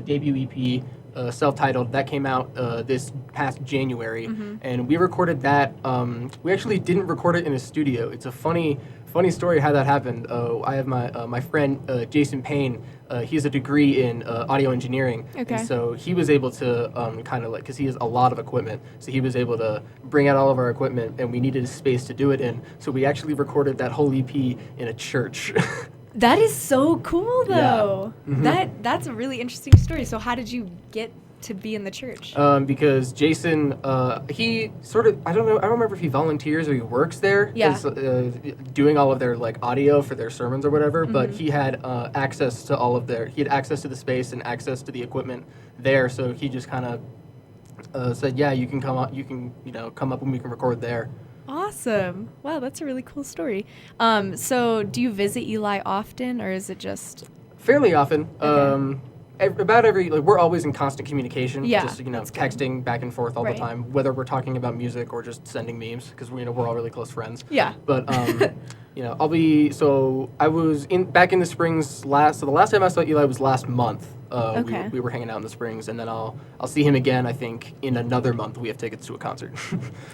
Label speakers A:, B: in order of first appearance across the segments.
A: debut EP, self-titled, that came out this past January, and we recorded that. We actually didn't record it in a studio. It's a funny story how that happened. I have my friend Jason Payne. He has a degree in audio engineering,
B: Okay.
A: and so he was able to kind of like, because he has a lot of equipment, so he was able to bring out all of our equipment, and we needed a space to do it in. So we actually recorded that whole EP in a church.
B: That is so cool, though. That's a really interesting story. So how did you get to be in the church?
A: Because Jason, he sort of, I don't remember if he volunteers or he works there.
B: Yeah.
A: As, doing all of their like audio for their sermons or whatever, but he had access to he had access to the space and access to the equipment there, so he just kind of said, yeah, you can come up, come up and we can record there.
B: Awesome. Wow, that's a really cool story. So do you visit Eli often, or is it just...
A: Fairly often.
B: Okay.
A: We're always in constant communication.
B: Yeah,
A: Just,
B: that's good.
A: texting back and forth all
B: Right.
A: the time, whether we're talking about music or just sending memes, because we're all really close friends.
B: Yeah.
A: But, I was back in the Springs the last time I saw Eli was last month.
B: Okay.
A: We were hanging out in the Springs, and then I'll see him again, I think, in another month. We have tickets to a concert.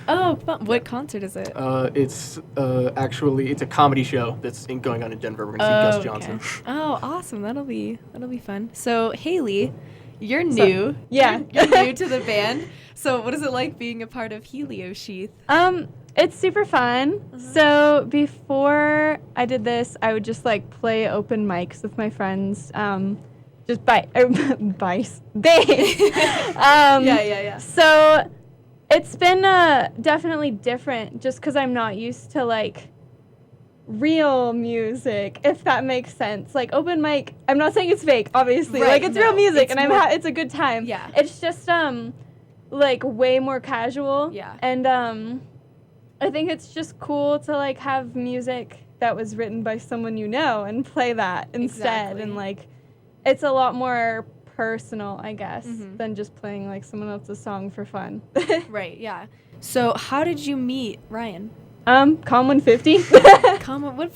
B: Oh, fun. What concert is it?
A: It's a comedy show that's going on in Denver. We're going to see Gus Johnson.
B: Oh, awesome. That'll be fun. So, Haley, you're new.
C: Yeah.
B: You're new to the band. So, what is it like being a part of Heliosheath?
C: It's super fun. So before I did this, I would just like play open mics with my friends. Just bass.
B: Yeah.
C: So it's been definitely different just because I'm not used to like real music, if that makes sense. Like open mic, I'm not saying it's fake, obviously.
B: Right,
C: like it's real music, and it's a good time.
B: Yeah.
C: It's just like way more casual.
B: Yeah.
C: And I think it's just cool to like have music that was written by someone you know and play that instead.
B: Exactly.
C: And like it's a lot more personal, I guess, than just playing like someone else's song for fun.
B: Right, yeah. So, how did you meet Ryan?
C: Com 150.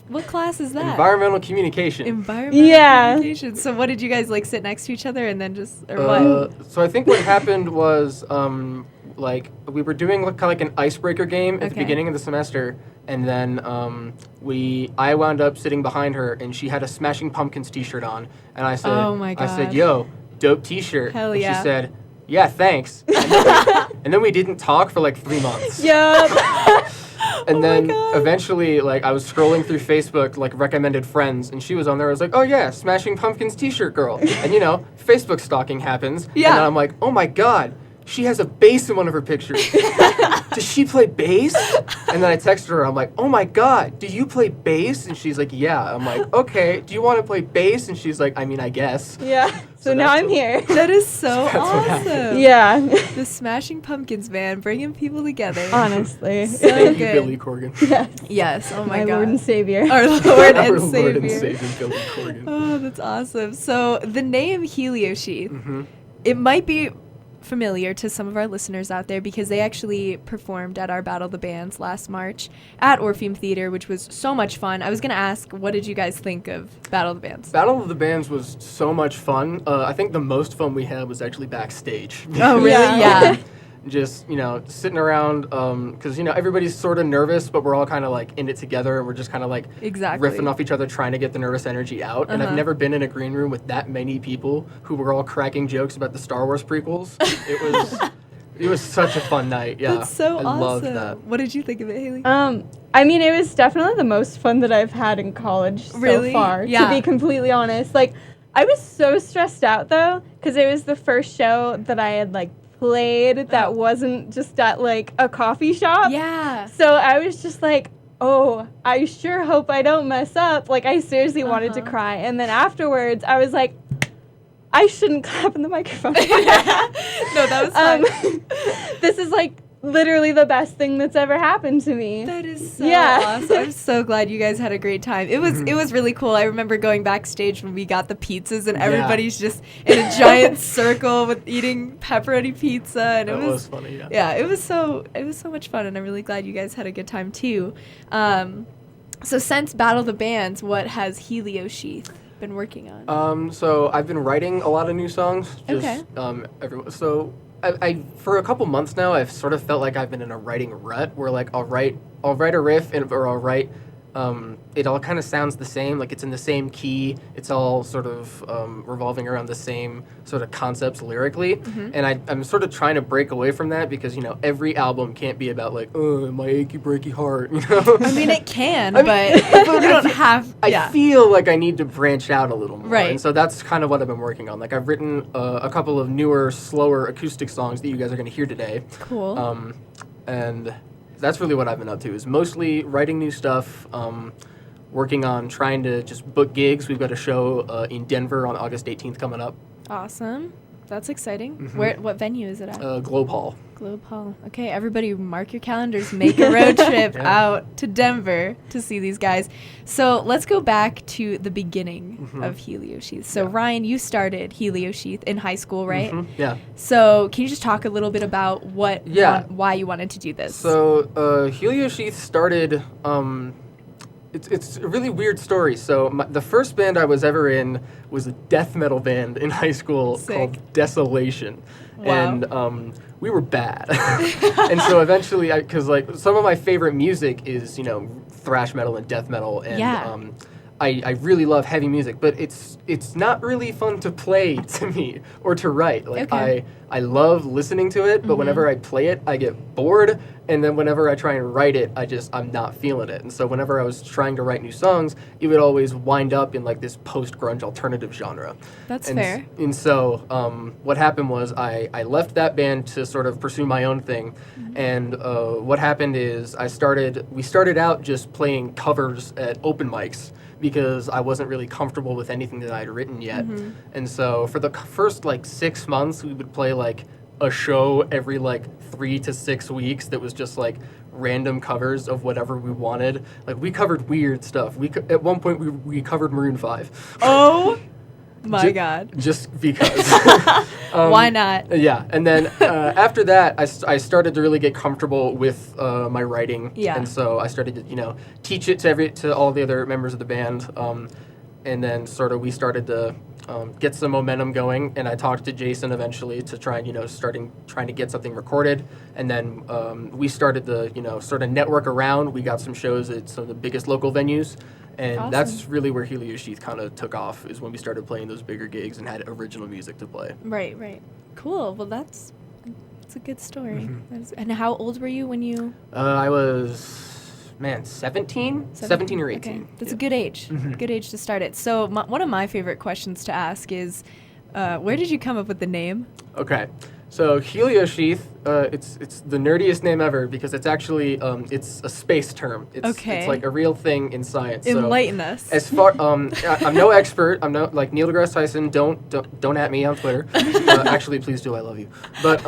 B: What class is that?
A: Environmental communication.
B: Communication. So what did you guys like sit next to each other and then just what?
A: So I think what happened was we were doing kind of like an icebreaker game at the beginning of the semester, and then I wound up sitting behind her, and she had a Smashing Pumpkins t-shirt on, and I said,
B: Oh my
A: I said,
B: God.
A: yo, dope t-shirt.
B: Hell
A: and
B: yeah.
A: she said, yeah, thanks. And then we didn't talk for like 3 months.
C: Yup.
A: And then eventually, like, I was scrolling through Facebook, like, recommended friends, and she was on there. I was like, oh, yeah, Smashing Pumpkins t-shirt girl. And, Facebook stalking happens.
B: Yeah.
A: And then I'm like, oh, my God, she has a bass in one of her pictures. Does she play bass? And then I texted her. I'm like, oh, my God, do you play bass? And she's like, yeah. I'm like, okay, do you want to play bass? And she's like, I mean, I guess.
C: Yeah. So now I'm here.
B: That is so
A: That's what
B: awesome.
C: Yeah.
B: The Smashing Pumpkins band, bringing people together.
C: Honestly.
B: So
A: Thank you,
B: good.
A: Billy Corgan.
C: Yes.
B: Yes, oh my
C: My
B: God.
C: Lord and Savior.
B: Our Lord
A: Our
B: and
A: Lord
B: Savior.
A: and Savior, Billy Corgan.
B: Oh, that's awesome. So the name Heliosheath, it might be familiar to some of our listeners out there because they actually performed at our Battle of the Bands last March at Orpheum Theater, which was so much fun. I was going to ask, what did you guys think of Battle of the Bands?
A: Battle of the Bands was so much fun. I think the most fun we had was actually backstage.
B: Oh, really? Yeah.
A: Just, sitting around, because, everybody's sort of nervous, but we're all kind of, like, in it together, and we're just kind of, like,
B: Exactly.
A: riffing off each other, trying to get the nervous energy out. And I've never been in a green room with that many people who were all cracking jokes about the Star Wars prequels. It was such a fun night, yeah.
B: That's so
A: I
B: awesome.
A: loved that.
B: What did you think of it, Haley?
C: I mean, it was definitely the most fun that I've had in college
B: Really?
C: so far,
B: Yeah.
C: to be completely honest. Like, I was so stressed out, though, because it was the first show that I had, like, played that wasn't just at, like, a coffee shop.
B: Yeah.
C: So I was just like, oh, I sure hope I don't mess up. Like, I seriously wanted to cry. And then afterwards, I was like, I shouldn't clap in the microphone.
B: No, that was fun.
C: This is, like, literally the best thing that's ever happened to me.
B: That is so awesome. I'm so glad you guys had a great time. It was really cool. I remember going backstage when we got the pizzas and everybody's just in a giant circle with eating pepperoni pizza, and
A: That was funny, yeah.
B: Yeah, it was so much fun, and I'm really glad you guys had a good time too. So since Battle of the Bands, what has Heliosheath been working on?
A: So I've been writing a lot of new songs.
B: Okay.
A: So I for a couple months now, I've sort of felt like I've been in a writing rut where like I'll write a riff or I'll write. It all kind of sounds the same, like it's in the same key. It's all sort of revolving around the same sort of concepts lyrically. And I'm sort of trying to break away from that because, every album can't be about like, oh, my achy breaky heart,
B: I mean, it can, but you don't have.
A: I feel like I need to branch out a little more.
B: Right.
A: And so that's kind of what I've been working on. Like I've written a couple of newer, slower acoustic songs that you guys are going to hear today.
B: Cool.
A: And that's really what I've been up to, is mostly writing new stuff, working on trying to just book gigs. We've got a show in Denver on August 18th coming up.
B: Awesome. That's exciting.
A: Mm-hmm.
B: What venue is it at?
A: Globe Hall.
B: Globe Hall. Okay, everybody mark your calendars. Make a road trip out to Denver to see these guys. So let's go back to the beginning of Heliosheath. So Ryan, you started Heliosheath in high school, right?
A: Yeah.
B: So can you just talk a little bit about why you wanted to do this?
A: So Heliosheath started... It's a really weird story. So the first band I was ever in was a death metal band in high school called Desolation.
B: Wow.
A: And we were bad. And so eventually, because like some of my favorite music is, thrash metal and death metal. And I really love heavy music, but it's not really fun to play to me or to write. Like I love listening to it, but whenever I play it, I get bored. And then whenever I try and write it, I'm not feeling it. And so whenever I was trying to write new songs, it would always wind up in like this post-grunge alternative genre.
B: That's fair.
A: And so what happened was I left that band to sort of pursue my own thing. And what happened is we started out just playing covers at open mics because I wasn't really comfortable with anything that I had written yet. And so for the first like 6 months, we would play like a show every like 3 to 6 weeks that was just like random covers of whatever we wanted. Like we covered weird stuff. At one point we covered Maroon 5.
B: Oh my God.
A: Just because.
B: Why not?
A: Yeah. And then after that, I started to really get comfortable with my writing.
B: Yeah.
A: And so I started to, teach it to all the other members of the band. And then we started to get some momentum going, and I talked to Jason eventually to try and, trying to get something recorded. And then we started to, sort of network around. We got some shows at some of the biggest local venues. And that's really where Heliosheath kind of took off, is when we started playing those bigger gigs and had original music to play.
B: Right. Cool. Well, that's a good story. And how old were you when you...
A: I was... 17 or 18.
B: Okay. That's a good age. Good age to start it. So one of my favorite questions to ask is, where did you come up with the name?
A: Okay. So Heliosheath, it's the nerdiest name ever because it's actually it's a space term. It's like a real thing in science.
B: Enlighten us.
A: As far I'm no expert. I'm no like Neil deGrasse Tyson. Don't at me on Twitter. Actually, please do. I love you. But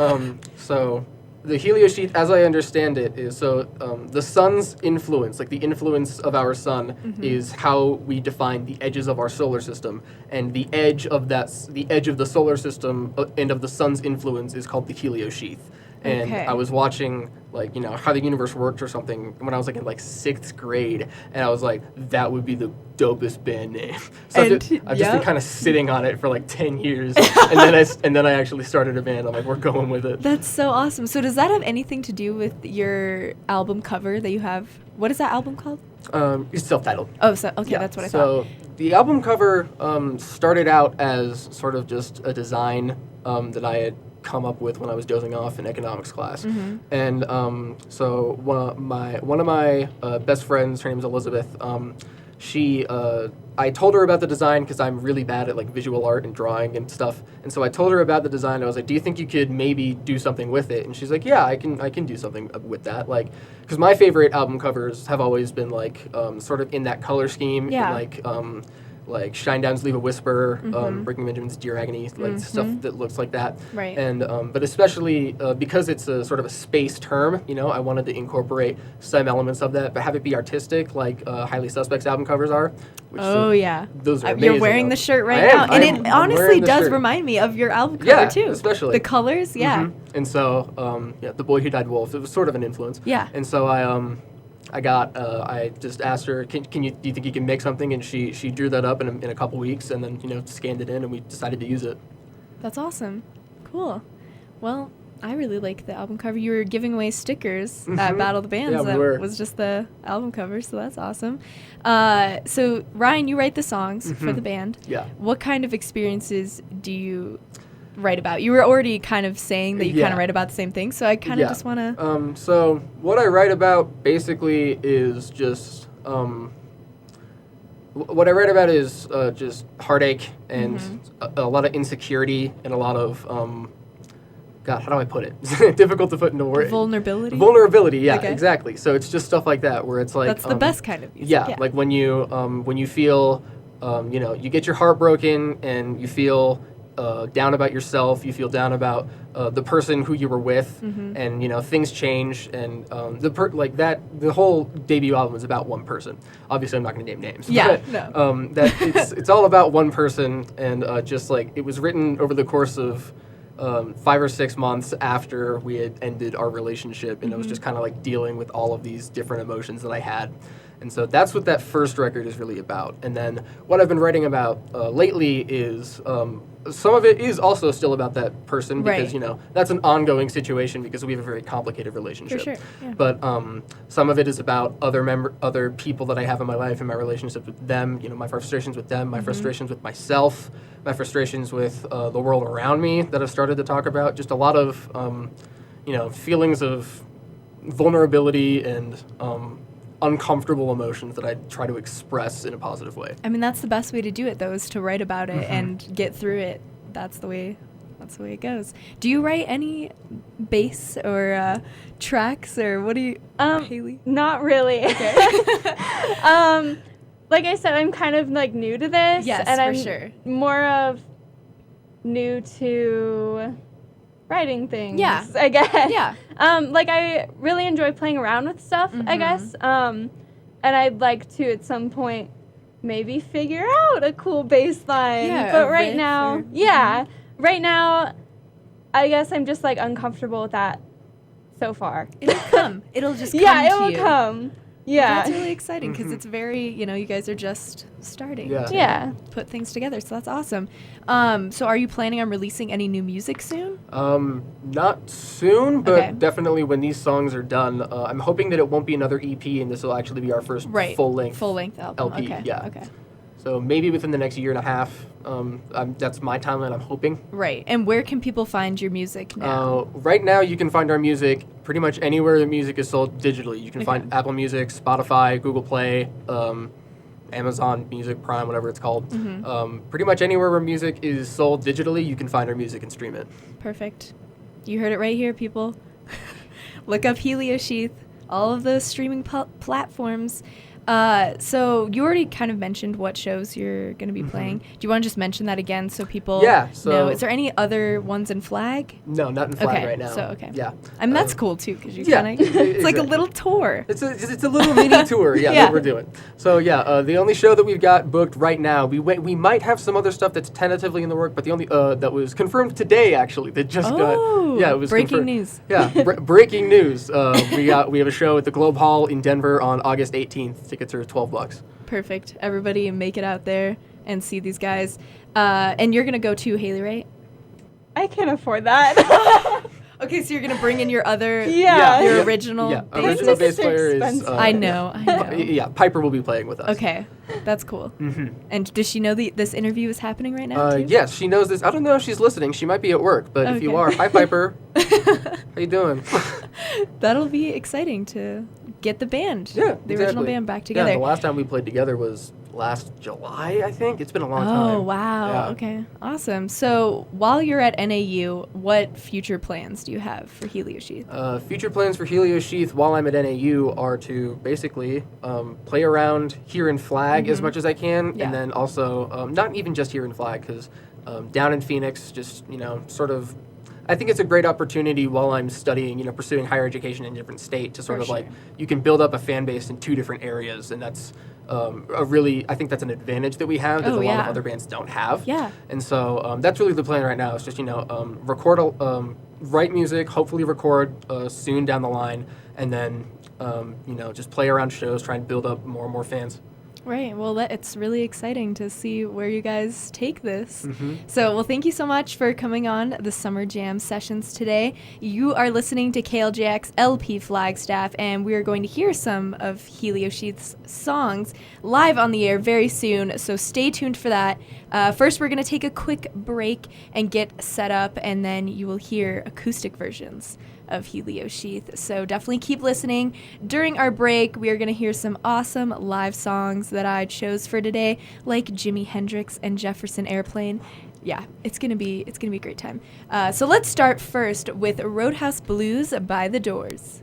A: so the Heliosheath, as I understand it, is the sun's influence, like the influence of our sun, is how we define the edges of our solar system, and the edge of the solar system and of the sun's influence is called the Heliosheath. And I was watching how the universe worked or something when I was in 6th grade, and I was like, that would be the dopest band name. So I've just been kind of sitting on it for 10 years, and then I actually started a band. I'm like, we're going with it.
B: That's so awesome. So does that have anything to do with your album cover that you have? What is that album called?
A: It's self-titled.
B: Oh, so okay, that's what I thought.
A: So the album cover started out as sort of just a design that I had come up with when I was dozing off in economics class. And so one of my best friends, her name is Elizabeth, I told her about the design because I'm really bad at visual art and drawing and stuff. And so I told her about the design. I was like, do you think you could maybe do something with it? And she's like, yeah, I can do something with that. Because my favorite album covers have always been sort of in that color scheme.
B: Yeah.
A: Like Shinedown's Leave a Whisper, Breaking Benjamin's Dear Agony, stuff that looks like that.
B: Right.
A: And but especially because it's a sort of a space term, I wanted to incorporate some elements of that, but have it be artistic, like Highly Suspect's album covers are.
B: Yeah.
A: Those are amazing.
B: You're wearing the shirt right now, and it honestly does remind me of your album cover too.
A: Especially
B: the colors. Yeah.
A: And so, The Boy Who Died Wolf, it was sort of an influence.
B: Yeah.
A: And so I just asked her, do you think you can make something? And she drew that up in a couple weeks, and then, scanned it in, and we decided to use it.
B: That's awesome. Cool. Well, I really like the album cover. You were giving away stickers at Battle of the Bands.
A: Yeah, we
B: that
A: were.
B: was just the album cover, so that's awesome. So, Ryan, you write the songs for the band.
A: Yeah.
B: What kind of experiences do you write about? You were already kind of saying that you kind of write about the same thing, so I kind of just want to...
A: So what I write about basically is just... what I write about is just heartache and a lot of insecurity and a lot of... God, how do I put it? Difficult to put into words.
B: Vulnerability?
A: Vulnerability, yeah,
B: Okay.
A: exactly. So it's just stuff like that where it's like...
B: That's the best kind of music.
A: Yeah, like when you feel, you get your heart broken and you feel down about yourself, you feel down about the person who you were with, and things change, and the whole debut album is about one person. Obviously, I'm not going to name names.
B: Yeah,
A: but, it's all about one person, and just like it was written over the course of 5 or 6 months after we had ended our relationship, and it was just kind of like dealing with all of these different emotions that I had. And so that's what that first record is really about. And then what I've been writing about lately is some of it is also still about that person because, that's an ongoing situation because we have a very complicated relationship.
B: For sure, yeah.
A: But some of it is about other people that I have in my life and my relationships with them, my frustrations with them, my frustrations with myself, my frustrations with the world around me that I've started to talk about. Just a lot of, feelings of vulnerability and uncomfortable emotions that I try to express in a positive way.
B: I mean, that's the best way to do it, though, is to write about it and get through it. That's the way it goes. Do you write any bass or tracks, or what do you, Haley?
C: Not really.
B: Okay.
C: Like I said, I'm kind of like new to this.
B: Yes,
C: and
B: for
C: I'm
B: sure.
C: more of new to writing things.
B: Yeah.
C: I guess.
B: Yeah.
C: Like I really enjoy playing around with stuff, I guess. And I'd like to at some point maybe figure out a cool bass line.
B: Yeah,
C: but
B: a
C: right
B: riff
C: now,
B: or-
C: right now, I guess I'm just like uncomfortable with that so far.
B: It'll come. It'll just come
C: Yeah, it
B: to
C: will
B: you.
C: come. Yeah.
B: That's really exciting because it's very, you guys are just starting
A: Yeah.
B: to
C: Yeah.
B: put things together. So that's awesome. So are you planning on releasing any new music soon?
A: Not soon, but
B: Okay.
A: definitely when these songs are done. I'm hoping that it won't be another EP, and this will actually be our first full-length
B: album.
A: LP.
B: Okay.
A: Yeah.
B: Okay.
A: So maybe within the next year and a half. That's my timeline, I'm hoping.
B: Right. And where can people find your music now?
A: Right now, you can find our music pretty much anywhere the music is sold digitally. You can find Apple Music, Spotify, Google Play, Amazon Music, Prime, whatever it's called. Pretty much anywhere where music is sold digitally, you can find our music and stream it.
B: Perfect. You heard it right here, people. Look up Heliosheath, all of the streaming platforms. So you already kind of mentioned what shows you're going to be playing. Do you want to just mention that again so people know? Is there any other ones in Flag?
A: No, not in Flag right now.
B: Okay.
A: Yeah.
B: I mean, that's cool, too, because you
A: yeah,
B: kind of... It's like a
A: exactly.
B: little tour.
A: It's a little mini tour, that we're doing. So the only show that we've got booked right now, we might have some other stuff that's tentatively in the work, but the only that was confirmed today actually that just it was
B: breaking
A: confirmed.
B: news.
A: Yeah, breaking news. We have a show at the Globe Hall in Denver on August 18th. Tickets are $12.
B: Perfect. Everybody make it out there and see these guys. And you're gonna go too, Haley, right?
C: I can't afford that.
B: Okay, so you're gonna bring in your other,
C: Yeah.
B: your original.
A: Yeah,
B: bass
A: original
B: player?
A: bass
C: so
A: player is.
C: expensive.
B: I know.
A: Yeah, Piper will be playing with us.
B: Okay, that's cool. And does she know this interview is happening right now? Too?
A: Yes, she knows this. I don't know if she's listening. She might be at work, but if you
B: Okay.
A: are, hi Piper. How you doing?
B: That'll be exciting to get the band, the original
A: exactly.
B: band back together.
A: Yeah, the last time we played together was last July, I think. It's been a long time.
B: Oh, wow.
A: Yeah.
B: Okay. Awesome. So while you're at NAU, what future plans do you have for Heliosheath?
A: Future plans for Heliosheath while I'm at NAU are to basically play around here in Flag as much as I can,
B: Yeah.
A: and then also not even just here in Flag, because down in Phoenix, just sort of. I think it's a great opportunity while I'm studying, pursuing higher education in a different state to sort
B: For
A: of
B: sure.
A: you can build up a fan base in 2 different areas, and that's I think that's an advantage that we have that a lot of other bands don't have.
B: Yeah.
A: And so that's really the plan right now. It's just, write music, hopefully record soon down the line, and then, just play around shows, try and build up more and more fans.
B: Right. Well, it's really exciting to see where you guys take this.
A: Mm-hmm.
B: So, well, thank you so much for coming on the Summer Jam sessions today. You are listening to KJACK's LP Flagstaff, and we are going to hear some of Heliosheath's songs live on the air very soon, so stay tuned for that. First, we're going to take a quick break and get set up, and then you will hear acoustic versions of Heliosheath. So definitely keep listening. During our break, we are going to hear some awesome live songs that I chose for today, like Jimi Hendrix and Jefferson Airplane. Yeah, it's gonna be a great time. So let's start first with Roadhouse Blues by The Doors.